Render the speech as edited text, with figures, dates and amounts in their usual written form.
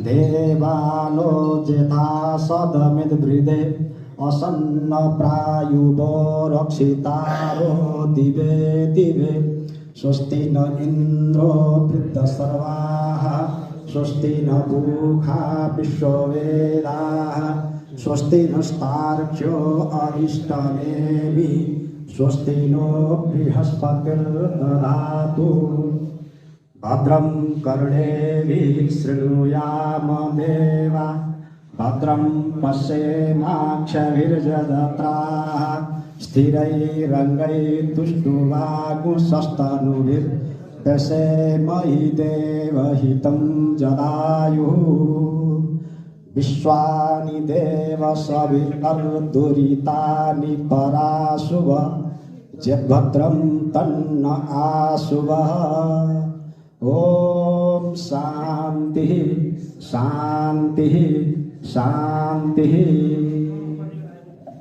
देवालो जेता सदमिद्वृदे असन्न प्रायुवो रक्षितारो दिवे दिवे स्वस्ति न इन्द्रो वृद्धसर्वाः स्वस्ति न पूषा विश्ववेदाः स्वस्ति नस्तार्क्ष्यो अरिष्टनेमि स्वस्ति नो बृहस्पतिर्दधातु भद्रं कर्णेभिः शृणुयाम देवा भद्रं पश्येमाक्षभिर्जत्राः स्थिरैरङ्गैस्तुष्टुवागुंसस्तनूभिर्दशेमहि देवहितं जदायुः विश्वानि देव सवितर्दुरितानि पराशुभ जभद्रं तन्न आशुभः ओम शांति शांति शांति।